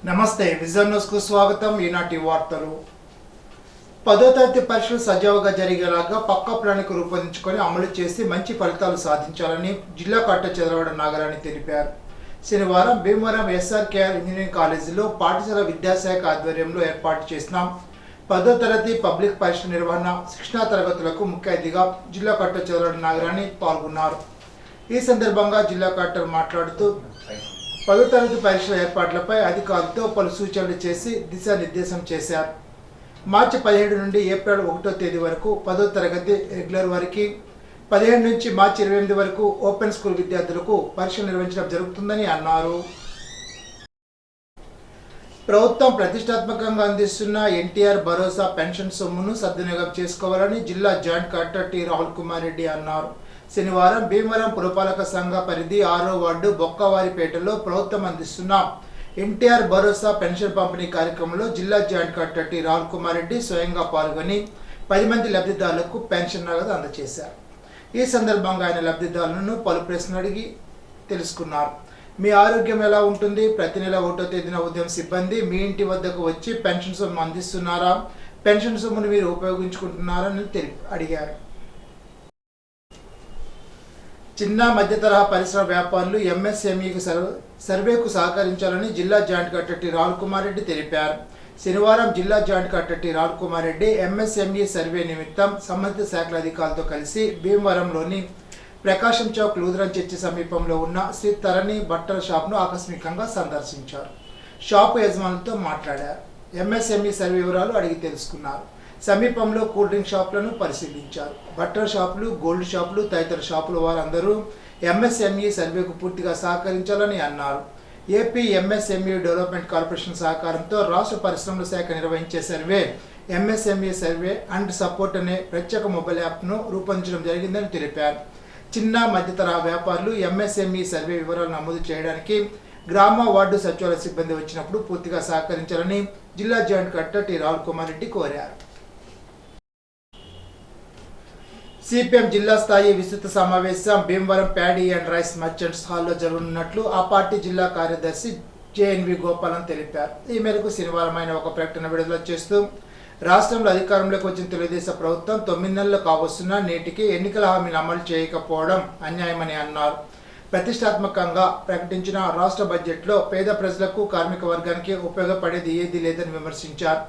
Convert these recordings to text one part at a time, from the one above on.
నమస్తే vision news కు స్వాగతం. ఈనాటి వార్తలు. 10వ తరగతి పరీక్షలు సజావుగా జరిగేలాగా పక్కా ప్రణాళిక రూపొందించుకొని అమలు చేసి మంచి ఫలితాలు సాధించాలని జిల్లా కలెక్టర్ చంద్రబాబు నాగరాణి తెలిపారు. శనివారం భీమవరం ఎస్ఆర్కేఆర్ ఇంజనీరింగ్ కాలేజీలో పాఠశాల విద్యాశాఖ ఆధ్వర్యంలో ఏర్పాటు చేసిన 10వ తరగతి పబ్లిక్ పరీక్షల నిర్వహణ శిక్షణా తరగతులకు ముఖ్య అతిథిగా జిల్లా కలెక్టర్ చంద్రబాబు నాగరాణి పాల్గొన్నారు. ఈ సందర్భంగా జిల్లా కలెక్టర్ మాట్లాడుతూ 10వ తరగతి పరీక్షల ఏర్పాట్లపై అధికారులతో పలు సూచనలు చేసి దిశానిర్దేశం చేశారు. మార్చి 17 నుండి ఏప్రిల్ 1వ తేదీ వరకు 10వ తరగతి రెగ్యులర్ వారికి, 15 నుంచి మార్చి 28 వరకు ఓపెన్ స్కూల్ విద్యార్థులకు పరీక్షలు నిర్వహించడం జరుగుతుందని అన్నారు. ప్రభుత్వం ప్రతిష్టాత్మకంగా అందిస్తున్న ఎన్టీఆర్ భరోసా పెన్షన్ సొమ్మును సద్వినియోగం చేసుకోవాలని జిల్లా joint collector T Rahul Kumar Reddy అన్నారు. శనివారం భీమవరం పురపాలక సంఘ పరిధి 6వ వార్డు బొక్కవారిపేటలో ప్రభుత్వం అందిస్తున్న ఎన్టీఆర్ భరోసా పెన్షన్ పంపిణీ కార్యక్రమంలో జిల్లా joint collector T Rahul Kumar Reddy స్వయంగా పాల్గొని 10 మంది లబ్ధిదారులకు పెన్షన్ నగదు అందజేశారు. ఈ సందర్భంగా ఆయన లబ్ధిదారులను పలు ప్రశ్నలు అడిగి తెలుసుకున్నారు. మీ ఆరోగ్యం ఎలా ఉంటుంది? ప్రతి నెల 1వ తేదీన ఉదయం సిబ్బంది మీ ఇంటి వద్దకు వచ్చి పెన్షన్ సొమ్ము అందిస్తున్నారా? పెన్షన్ సొమ్మును మీరు ఉపయోగించుకుంటున్నారా అని అడిగారు. చిన్న మధ్య తరహా పరిశ్రమ వ్యాపారులు ఎంఎస్ఎంఈకి సర్వేకు సహకరించాలని జిల్లా joint collector T Rahul Kumar Reddy తెలిపారు. శనివారం జిల్లా joint collector T Rahul Kumar Reddy MSME survey నిమిత్తం సంబంధిత శాఖల అధికారులతో కలిసి భీమవరంలోని ప్రకాశం చౌక్ లూథరన్ చర్చి సమీపంలో ఉన్న శ్రీ తరణి బట్టల షాప్ను ఆకస్మికంగా సందర్శించారు. షాపు యజమానులతో మాట్లాడారు. ఎంఎస్ఎంఈ సర్వే వివరాలు అడిగి తెలుసుకున్నారు. సమీపంలో కూల్ డ్రింక్ షాపులను పరిశీలించారు. బట్టల షాపులు, గోల్డ్ షాపులు తదితర షాపుల వారందరూ ఎంఎస్ఎంఈ సర్వేకు పూర్తిగా సహకరించాలని అన్నారు. ఏపీ ఎంఎస్ఎంఈ డెవలప్మెంట్ కార్పొరేషన్ సహకారంతో రాష్ట్ర పరిశ్రమల శాఖ నిర్వహించే survey MSME survey and support అనే ప్రత్యేక మొబైల్ యాప్ను రూపొందించడం జరిగిందని తెలిపారు. చిన్న మధ్య తరహా వ్యాపారులు ఎంఎస్ఎంఈ సర్వే వివరాలు నమోదు చేయడానికి గ్రామ వార్డు సచివాలయ సిబ్బంది వచ్చినప్పుడు పూర్తిగా సహకరించాలని జిల్లా joint collector T Rahul Kumar Reddy కోరారు. సిపిఎం జిల్లా స్థాయి విస్తృత సమావేశం Bhimavaram paddy and rice merchants హాల్లో జరగనున్నట్లు ఆ పార్టీ జిల్లా కార్యదర్శి జేఎన్వి గోపాలన్ తెలిపారు. ఈ మేరకు శనివారం ఆయన ఒక ప్రకటన విడుదల చేస్తూ రాష్ట్రంలో అధికారంలోకి వచ్చిన తెలుగుదేశం ప్రభుత్వం 9 నెలలు కావస్తున్నా నేటికి ఎన్నికల హామీలు అమలు చేయకపోవడం అన్యాయమని అన్నారు. ప్రతిష్టాత్మకంగా ప్రకటించిన రాష్ట్ర బడ్జెట్లో పేద ప్రజలకు, కార్మిక వర్గానికి ఉపయోగపడేది ఏదీ లేదని విమర్శించారు.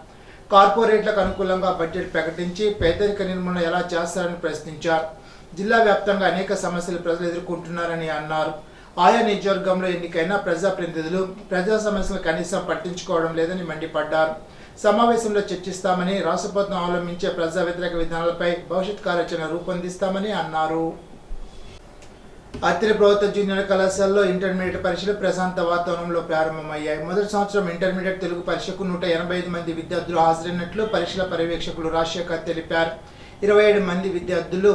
కార్పొరేట్లకు అనుకూలంగా బడ్జెట్ ప్రకటించి పేదరిక నిర్మూలన ఎలా చేస్తారని ప్రశ్నించారు. జిల్లా వ్యాప్తంగా అనేక సమస్యలు ప్రజలు ఎదుర్కొంటున్నారని అన్నారు. ఆయా నియోజకవర్గంలో ఎన్నికైన ప్రజాప్రతినిధులు ప్రజా సమస్యలు కనీసం పట్టించుకోవడం లేదని మండిపడ్డారు. సమావేశంలో చర్చిస్తామని, రాష్ట్ర ప్రభుత్వం అవలంబించే ప్రజా వ్యతిరేక విధానాలపై భవిష్యత్ కార్యాచరణ రూపొందిస్తామని అన్నారు. అత్తిలి ప్రభుత్వ జూనియర్ కళాశాలలో ఇంటర్మీడియట్ పరీక్షలు ప్రశాంత వాతావరణంలో ప్రారంభమయ్యాయి. మొదటి సంవత్సరం ఇంటర్మీడియట్ తెలుగు పరీక్షకు 185 మంది విద్యార్థులు హాజరైనట్లు పరీక్షల పర్యవేక్షకులు రాజశేఖర్ తెలిపారు. 27 మంది విద్యార్థులు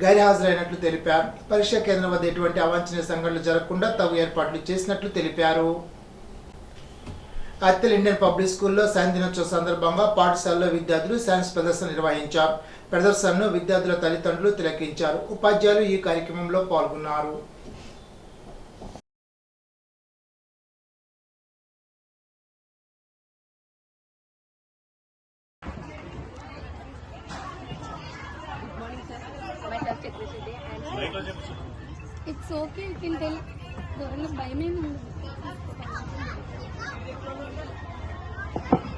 గైర్హాజరైనట్లు తెలిపారు. పరీక్షా కేంద్రం వద్ద ఎటువంటి అవాంఛనీయ సంఘటనలు జరగకుండా తగు ఏర్పాట్లు చేసినట్లు తెలిపారు. అత్తిలి ఇండియన్ పబ్లిక్ స్కూల్లో సైన్స్ దినోత్సవం సందర్భంగా పాఠశాలలో విద్యార్థులు సైన్స్ ప్రదర్శన నిర్వహించారు. ప్రదర్శనను విద్యార్థుల తల్లిదండ్రులు తిలకించారు. ఉపాధ్యాయులు ఈ కార్యక్రమంలో పాల్గొన్నారు. It's okay, you can tell.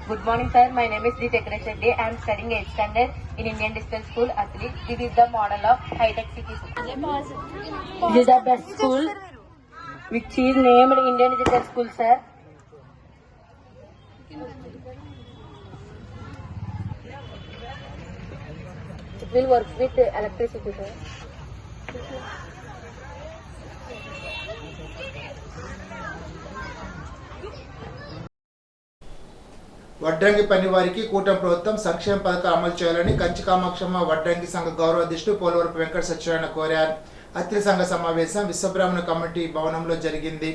Good morning, sir. My name is D. Tekresh Reddy. I am studying 8th standard in Indian Digital School, Athli. This is the model of high-tech city. This is the best school which is named Indian Digital School, sir. It will work with electricity, sir. వడ్రంగి పని వారికి కూటమి ప్రభుత్వం సంక్షేమ పథకాలు అమలు చేయాలని కంచి కామాక్షమ్మ వడ్రంగి సంఘ గౌరవ అధ్యక్షుడు పోలవరపు వెంకట సత్యనారాయణ కోరారు. అత్తిలి సంఘ సమావేశం విశ్వబ్రాహ్మణ కమిటీ భవనంలో జరిగింది.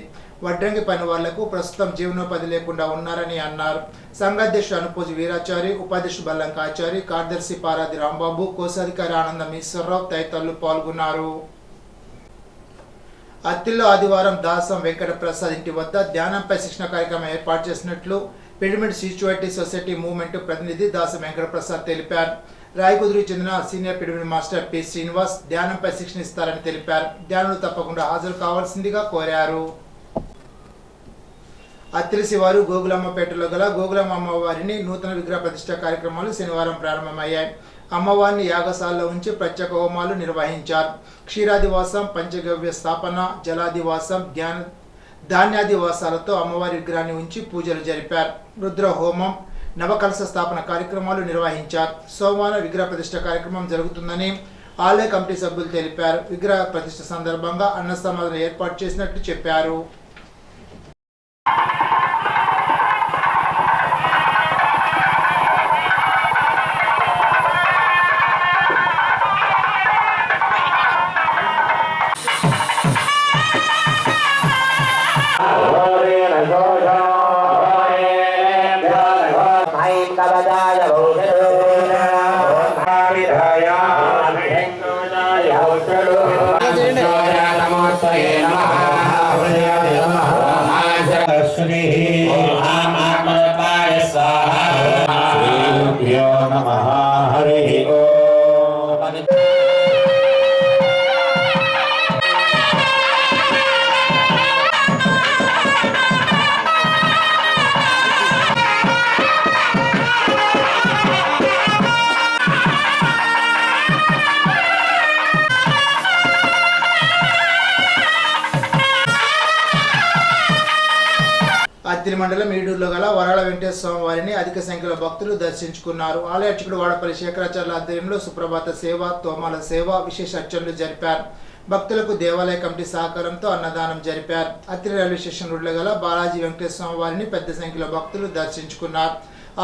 వడ్రంగి పని వాళ్లకు ప్రస్తుతం జీవనోపాధి లేకుండా ఉన్నారని అన్నారు. సంఘాధ్యక్షుడు అనుపూజి వీరాచారి, ఉపాధ్యక్షుడు బల్లంకాచారి, కార్యదర్శి పారాది రాంబాబు, కోశాధికారి ఆనందం ఈశ్వరరావు తదితరులు పాల్గొన్నారు. అత్తిల్లో ఆదివారం దాసం వెంకట ప్రసాద్ ఇంటి వద్ద ధ్యానంపై శిక్షణ కార్యక్రమం ఏర్పాటు చేసినట్లు పిరమిడ్ స్పిరిచువాలిటీ సొసైటీ మూవ్మెంట్ ప్రతినిధి దాసం వెంకట ప్రసాద్ తెలిపారు. రాయకుదురుకు చెందిన senior pyramid master P Srinivas ధ్యానంపై శిక్షణ ఇస్తారని తెలిపారు. ధ్యానంలో తప్పకుండా హాజరు కావాల్సిందిగా కోరారు. అత్తిలి శివారు గోగులమ్మపేటలో గల గోగులమ్మ అమ్మవారిని నూతన విగ్రహ ప్రతిష్ఠ కార్యక్రమాలు శనివారం ప్రారంభమయ్యాయి. అమ్మవారిని యాగశాలలో ఉంచి ప్రత్యేక హోమాలు నిర్వహించారు. క్షీరాదివాసం, పంచగవ్య స్థాపన, జలాదివాసం, ధాన్యాదివాసాలతో అమ్మవారి విగ్రహాన్ని ఉంచి పూజలు జరిపారు. రుద్ర హోమం, నవకలశ స్థాపన కార్యక్రమాలు నిర్వహించారు. సోమవారం విగ్రహ ప్రతిష్ఠ కార్యక్రమం జరుగుతుందని ఆలయ కమిటీ సభ్యులు తెలిపారు. విగ్రహ ప్రతిష్ఠ సందర్భంగా అన్న సమాధానం ఏర్పాటు చేసినట్లు చెప్పారు. అత్తిలి మండలం ఈడూరులో గల వరాల వెంకటేశ్వర స్వామి వారిని అధిక సంఖ్యలో భక్తులు దర్శించుకున్నారు. ఆలయ అర్చకుడు వాడపల్లి శేఖరాచార్యుల ఆధ్వర్యంలో సుప్రభాత సేవ, తోమాల సేవ, విశేష అర్చనలు జరిపారు. భక్తులకు దేవాలయ కమిటీ సహకారంతో అన్నదానం జరిపారు. అత్తిలి రైల్వే స్టేషన్ రోడ్లో గల బాలాజీ వెంకటేశ్వర స్వామి వారిని పెద్ద సంఖ్యలో భక్తులు దర్శించుకున్నారు.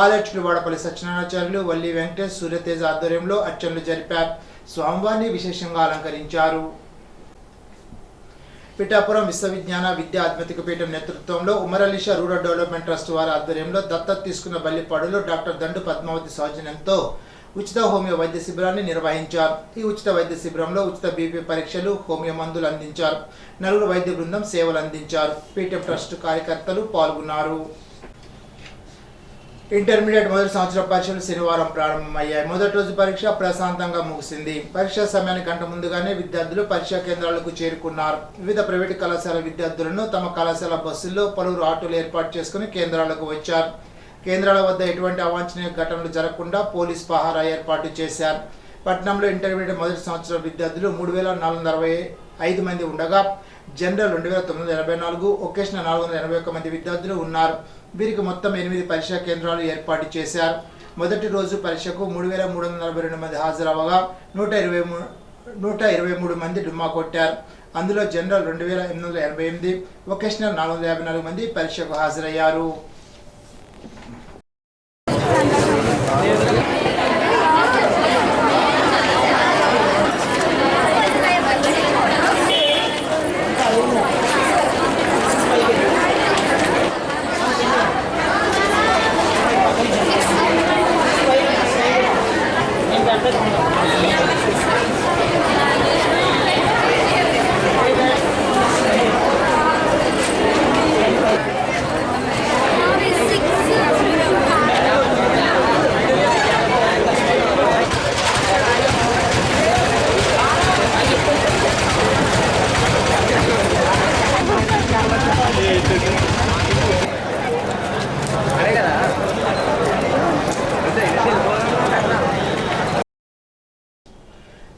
ఆలయ అర్చకుడు వాడపల్లి సత్యనారాయణాచార్యులు, వల్లి వెంకటేష్, సూర్యతేజ ఆధ్వర్యంలో అర్చనలు జరిపారు. స్వామివారిని విశేషంగా అలంకరించారు. పిఠాపురం విశ్వవిజ్ఞాన విద్యా ఆధ్యాత్మిక పీఠం నేతృత్వంలో ఉమరలీషా రూరల్ డెవలప్మెంట్ ట్రస్ట్ వారి ఆధ్వర్యంలో దత్తత తీసుకున్న బల్లిపాడులో డాక్టర్ దండు పద్మావతి సౌజన్యంతో ఉచిత హోమియో వైద్య శిబిరాన్ని నిర్వహించారు. ఈ ఉచిత వైద్య శిబిరంలో ఉచిత బీపీ పరీక్షలు, హోమియో మందులు అందించారు. 4 వైద్య బృందం సేవలు అందించారు. పీఠం ట్రస్ట్ కార్యకర్తలు పాల్గొన్నారు. ఇంటర్మీడియట్ మొదటి సంవత్సర పరీక్షలు శనివారం ప్రారంభమయ్యాయి. మొదటి రోజు పరీక్ష ప్రశాంతంగా ముగిసింది. పరీక్షా సమయానికి గంట ముందుగానే విద్యార్థులు పరీక్షా కేంద్రాలకు చేరుకున్నారు. వివిధ ప్రైవేటు కళాశాల విద్యార్థులను తమ కళాశాల బస్సుల్లో పలువురు ఆటోలు ఏర్పాటు చేసుకుని కేంద్రాలకు వచ్చారు. కేంద్రాల వద్ద ఎటువంటి అవాంఛనీయ ఘటనలు జరగకుండా పోలీస్ పహారా ఏర్పాటు చేశారు. పట్టణంలో ఇంటర్మీడియట్ మొదటి సంవత్సరం విద్యార్థులు 3445 మంది ఉండగా జనరల్ 2984, ఒకేషనల్ 481 మంది విద్యార్థులు ఉన్నారు. వీరికి మొత్తం 8 పరీక్షా కేంద్రాలు ఏర్పాటు చేశారు. మొదటి రోజు పరీక్షకు 3342 మంది హాజరవగా 123 మంది డుమ్మా కొట్టారు. అందులో జనరల్ 2888, ఒకేషనల్ 454 మంది పరీక్షకు హాజరయ్యారు.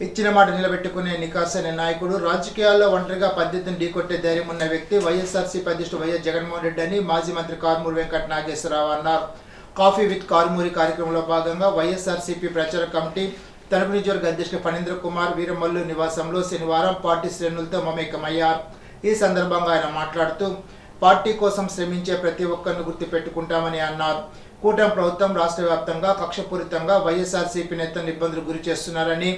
ఇచ్చిన మాట నిలబెట్టుకునే నికాసైన నాయకుడు, రాజకీయాల్లో ఒంటరిగా పద్ధతిని ఢీకొట్టే ధైర్యం ఉన్న వ్యక్తి వైఎస్ఆర్సీపీ అధ్యక్షుడు వైఎస్ జగన్మోహన్ రెడ్డి అని మాజీ మంత్రి కారుమూరి వెంకట నాగేశ్వరరావు అన్నారు. కాఫీ విత్ కారుమూరి కార్యక్రమంలో భాగంగా వైఎస్ఆర్సీపీ ప్రచార కమిటీ తణుకు నియోజకవర్గ అధ్యక్షుడు ఫణీంద్ర కుమార్ వీరమల్లు నివాసంలో శనివారం పార్టీ శ్రేణులతో మమేకమయ్యారు. ఈ సందర్భంగా ఆయన మాట్లాడుతూ పార్టీ కోసం శ్రమించే ప్రతి ఒక్కరిని గుర్తుపెట్టుకుంటామని అన్నారు. కూటమి ప్రభుత్వం రాష్ట్ర వ్యాప్తంగా కక్షపూరితంగా వైఎస్ఆర్సీపీ నేతలను ఇబ్బందులు గురి చేస్తున్నారని,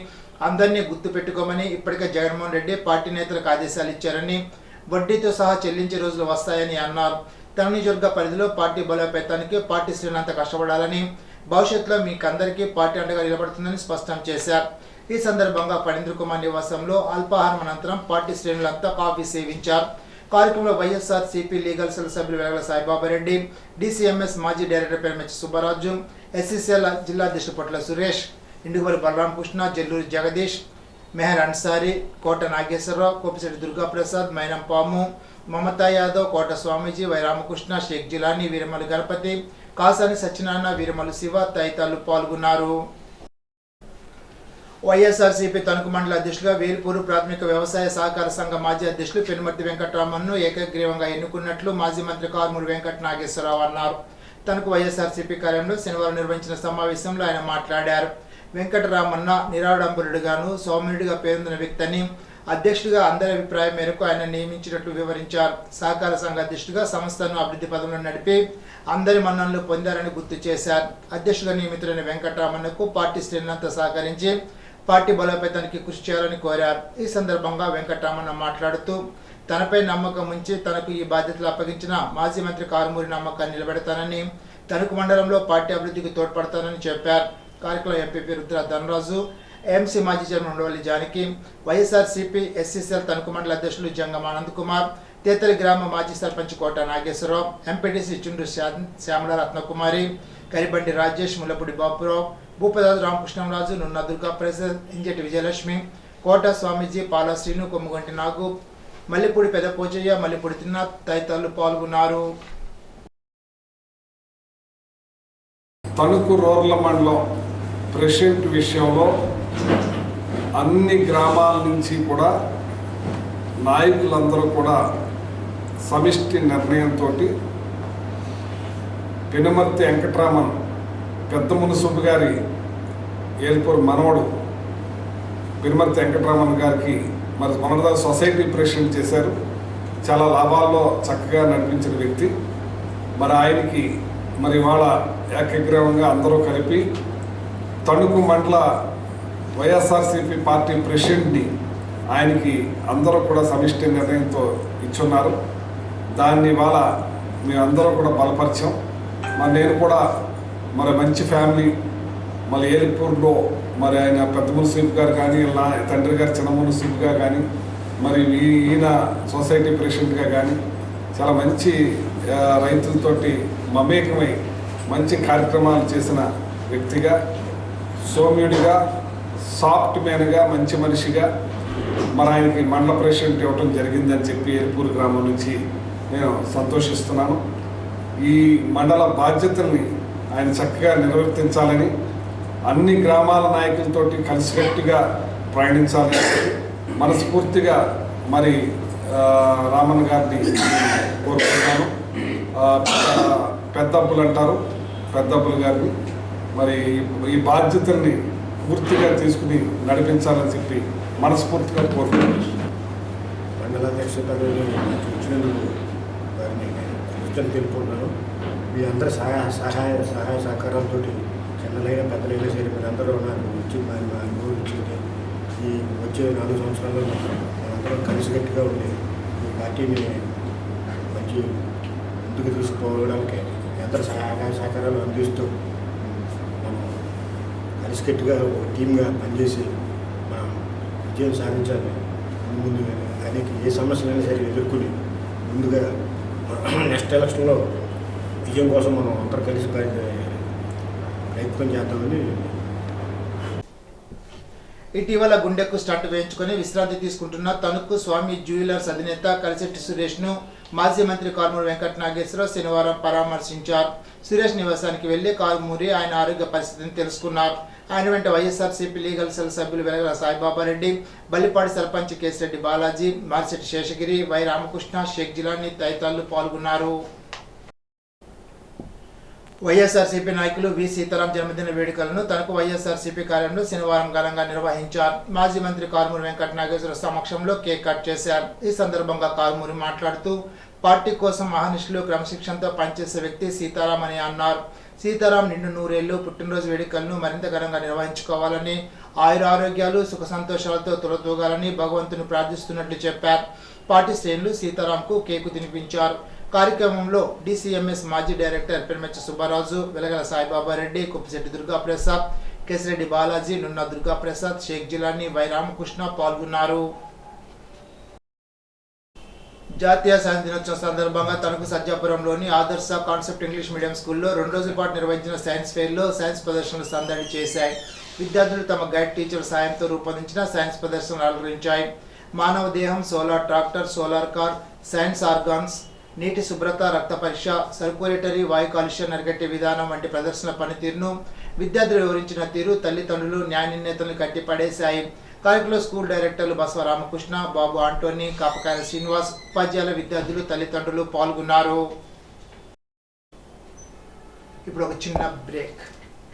అందరినీ గుర్తుపెట్టుకోమని ఇప్పటికే జగన్మోహన్ రెడ్డి పార్టీ నేతలకు ఆదేశాలు ఇచ్చారని, వడ్డీతో సహా చెల్లించే రోజులు వస్తాయని అన్నారు. తన నియోజకవర్గ పరిధిలో పార్టీ బలోపేతానికి పార్టీ శ్రేణులంతా కష్టపడాలని, భవిష్యత్తులో మీకందరికీ పార్టీ అండగా నిలబడుతుందని స్పష్టం చేశారు. ఈ సందర్భంగా ఫణీంద్ర కుమార్ నివాసంలో అల్పాహారం అనంతరం పార్టీ శ్రేణులంతా కాఫీ సేవించారు. కార్యక్రమంలో వైఎస్ఆర్ సిపి లీగల్ సెల్ సభ్యులు వెలగల సాయిబాబారెడ్డి, డిసిఎంఎస్ మాజీ డైరెక్టర్ పెరమెచ్చి సుబ్బరాజు, ఎస్సీసీఎల్ జిల్లా అధ్యక్షుడు పొట్ల సురేష్, ఇండుగువలి బలరామకృష్ణ, జల్లూరి జగదీష్, మెహర్ అన్సారీ, కోట నాగేశ్వరరావు, కోపిశెట్టి దుర్గాప్రసాద్, మైనం పాము, మమతా యాదవ్, కోట స్వామీజీ, వై రామకృష్ణ, షేక్ జిలానీ, వీరమల్లి గణపతి, కాసాని సత్యనారాయణ, వీరమల్లి శివ తదితరులు పాల్గొన్నారు. వైఎస్ఆర్సీపీ తణుకు మండల అధ్యక్షులుగా వేల్పూరు ప్రాథమిక వ్యవసాయ సహకార సంఘ మాజీ అధ్యక్షులు పెనుమర్తి వెంకటరామన్ను ఏకగ్రీవంగా ఎన్నుకున్నట్లు మాజీ మంత్రి కారుమూరి వెంకట నాగేశ్వరరావు అన్నారు. తణుకు వైఎస్ఆర్సీపీ కార్యాలయంలో శనివారం నిర్వహించిన సమావేశంలో ఆయన మాట్లాడారు. వెంకటరామన్న నిరాడంబరుడుగాను సౌమ్యుడిగా పేరొందిన వ్యక్తిని అధ్యక్షుడిగా అందరి అభిప్రాయం మేరకు ఆయన నియమించినట్లు వివరించారు. సహకార సంఘ అధ్యక్షుడిగా సంస్థను అభివృద్ధి పదంలో నడిపి అందరి మన్ననలు పొందారని గుర్తు చేశారు. అధ్యక్షుడిగా నియమితులైన వెంకటరామన్నకు పార్టీ శ్రేణులంతా సహకరించి పార్టీ బలోపేతానికి కృషి చేయాలని కోరారు. ఈ సందర్భంగా వెంకటరామన్న మాట్లాడుతూ తనపై నమ్మకం ఉంచి తనకు ఈ బాధ్యతలు అప్పగించిన మాజీ మంత్రి కారుమూరి నమ్మకాన్ని నిలబెడతానని, తణుకు మండలంలో పార్టీ అభివృద్ధికి తోడ్పడతానని చెప్పారు. కార్యక్రమంలో ఎంపీపీ రుద్ర ధనరాజు, ఏఎంసీ మాజీ చైర్మన్ ఉండవల్లి జానకి, వైఎస్ఆర్సీపీ ఎస్సీసీఎల్ తణుకు మండల అధ్యక్షులు జంగం ఆనంద్ కుమార్, తేతలి గ్రామ మాజీ సర్పంచ్ కోట నాగేశ్వరరావు, ఎంపీటీసీ చుండ్రు శ్యామల రత్నకుమారి, కరిబండి రాజేష్, ముల్లపూడి బాపురావు, భూపదాదు రామకృష్ణరాజు, నున్న దుర్గా ప్రసాద్, ఇంజటి విజయలక్ష్మి, కోట స్వామీజీ, పాలా శ్రీను, కొమ్ముగంటి నాగు, మల్లిపూడి పెద్ద పోచయ్య, మల్లిపూడి తిరునాథ్ తదితరులు పాల్గొన్నారు. తణుకు రూరల్ మండలం ప్రెసిడెంట్ విషయంలో అన్ని గ్రామాల నుంచి కూడా నాయకులందరూ కూడా సమిష్టి నిర్ణయంతో పెనుమర్తి వెంకటరామన్ పెద్ద మునుసుబ్బు గారి ఏల్పూర్ మనవడు పెనుమర్తి వెంకటరామన్ గారికి మరి మొన్నటిదాకా సొసైటీ ప్రెసిడెంట్ చేశారు. చాలా లాభాల్లో చక్కగా నడిపించిన వ్యక్తి. మరి ఆయనకి మరి ఇవాళ ఏకగ్రీవంగా అందరూ కలిపి తణుకు మండల వైఎస్ఆర్సీపీ పార్టీ ప్రెసిడెంట్ని ఆయనకి అందరూ కూడా సమిష్టి నిర్ణయంతో ఇచ్చున్నారు. దాన్ని ఇవాళ మేమందరూ కూడా బలపరిచాం. మరి నేను కూడా మరి మంచి ఫ్యామిలీ మళ్ళీ ఏలిపూర్లో మరి ఆయన పెద్ద మున్సిపు గారు కానీ ఇలా తండ్రి గారు చిన్న మున్సిపుగా కానీ మరి ఈయన సొసైటీ ప్రెసిడెంట్గా కానీ చాలా మంచి రైతులతోటి మమేకమై మంచి కార్యక్రమాలు చేసిన వ్యక్తిగా, సౌమ్యుడిగా, సాఫ్ట్ మ్యాన్గా, మంచి మనిషిగా మరి ఆయనకి మండల ప్రెసిడెంట్ ఇవ్వడం జరిగిందని చెప్పి ఏల్పూర్ గ్రామం నుంచి నేను సంతోషిస్తున్నాను. ఈ మండల బాధ్యతల్ని ఆయన చక్కగా నిర్వర్తించాలని, అన్ని గ్రామాల నాయకులతోటి కలిసికట్టుగా ప్రయాణించాలని మనస్ఫూర్తిగా మరి రామన్ గారిని కోరుకుంటున్నాను. పెద్దబ్బులు అంటారు, పెద్దబ్బులు గారిని మరి ఈ బాధ్యతల్ని పూర్తిగా తీసుకుని నడిపించాలని చెప్పి మనస్ఫూర్తిగా కోరుకుంటున్నాను. మండలాధ్యక్షుడు వచ్చినందుకు వారిని కృతజ్ఞతలు తెలుపుకుంటున్నాను. మీ అందరి సహాయ సహకారాలతో చిన్నలైన పెద్దలైనా సరే మీరు అందరూ నాకు వచ్చి మా అనుభవం ఇచ్చింది. ఈ వచ్చే 4 సంవత్సరాల్లో మనందరం కలిసికట్టుగా ఉండి ఈ పార్టీని మంచి ముందుకు తీసుకుపోవడానికి అందరి సహాయ సహకారాలు అందిస్తూ మనం కలిసికట్టుగా ఒక టీమ్గా పనిచేసి మనం విజయం సాధించాలి. ముందుగా అనేక ఏ సమస్యలైనా సరే ఎదుర్కొని ముందుగా నెక్స్ట్ ఎలక్షన్లో విజయం కోసం మనం అందరూ కలిసి ప్రయత్నం చేద్దామని. ఇటీవల గుండెకు స్టంట్ వేయించుకొని విశ్రాంతి తీసుకుంటున్న తణుకు స్వామి జ్యువెలర్స్ అధినేత కలిశెట్టి సురేష్ను మాజీ మంత్రి కారుమూరి వెంకట నాగేశ్వరరావు శనివారం పరామర్శించారు. సురేష్ నివాసానికి వెళ్లి కారుమూరి ఆయన ఆరోగ్య పరిస్థితిని తెలుసుకున్నారు. ఆయన వెంట వైఎస్ఆర్సీపీ లీగల్ సెల్ సభ్యులు వెలగల సాయిబాబారెడ్డి, బల్లిపాడి సర్పంచ్ కేసిరెడ్డి బాలాజీ, మార్చెట్టి శేషగిరి, వై రామకృష్ణ, షేక్ జిలానీ తదితరులు పాల్గొన్నారు. వైఎస్ఆర్సీపీ నాయకులు వి సీతారాం జన్మదిన వేడుకలను తణుకు వైఎస్ఆర్సీపీ కార్యాలయంలో శనివారం ఘనంగా నిర్వహించారు. మాజీ మంత్రి కారుమూరి వెంకట నాగేశ్వర సమక్షంలో కేక్ కట్ చేశారు. ఈ సందర్భంగా కారుమూరి మాట్లాడుతూ పార్టీ కోసం మహానిష్ఠులు క్రమశిక్షణతో పనిచేసే వ్యక్తి సీతారాం అని అన్నారు. సీతారాం నిండు 100 ఏళ్లు పుట్టినరోజు వేడుకలను మరింత ఘనంగా నిర్వహించుకోవాలని, ఆయురారోగ్యాలు సుఖ సంతోషాలతో తొలతూగాలని భగవంతుని ప్రార్థిస్తున్నట్లు చెప్పారు. పార్టీ శ్రేణులు సీతారాంకు కేకు తినిపించారు. కార్యక్రమంలో డిసిఎంఎస్ మాజీ డైరెక్టర్ పెరమెచ్చి సుబ్బరాజు, వెలగల సాయిబాబారెడ్డి, కోపిశెట్టి దుర్గాప్రసాద్, కేసిరెడ్డి బాలాజీ, నున్న దుర్గా ప్రసాద్, షేక్ జిలానీ, వై రామకృష్ణ పాల్గొన్నారు. జాతీయ సైన్స్ దినోత్సవం సందర్భంగా తణుకు సజ్జాపురంలోని ఆదర్శ కాన్సెప్ట్ ఇంగ్లీష్ మీడియం స్కూల్లో 2 రోజుల పాటు నిర్వహించిన సైన్స్ ఫెయిర్లో సైన్స్ ప్రదర్శనలు సందడి చేశాయి. విద్యార్థులు తమ గైడ్ టీచర్ సాయంతో రూపొందించిన సైన్స్ ప్రదర్శనలు అలరించాయి. మానవ దేహం, solar tractor, solar car, science organs, నీటి శుభ్రత, రక్త పరీక్ష, సర్క్యులేటరీ, వాయు కాలుష్యం అరికట్టే విధానం వంటి ప్రదర్శన పనితీరును విద్యార్థులు వివరించిన తీరు తల్లిదండ్రులు, న్యాయ నిర్ణేతలను కట్టిపడేశాయి. కార్యక్రమంలో స్కూల్ డైరెక్టర్లు బసవ రామకృష్ణ, బాబు ఆంటోనీ, కాపకాయల శ్రీనివాస్, ఉపాధ్యాయుల, విద్యార్థులు, తల్లిదండ్రులు పాల్గొన్నారు. ఇప్పుడు ఒక చిన్న బ్రేక్.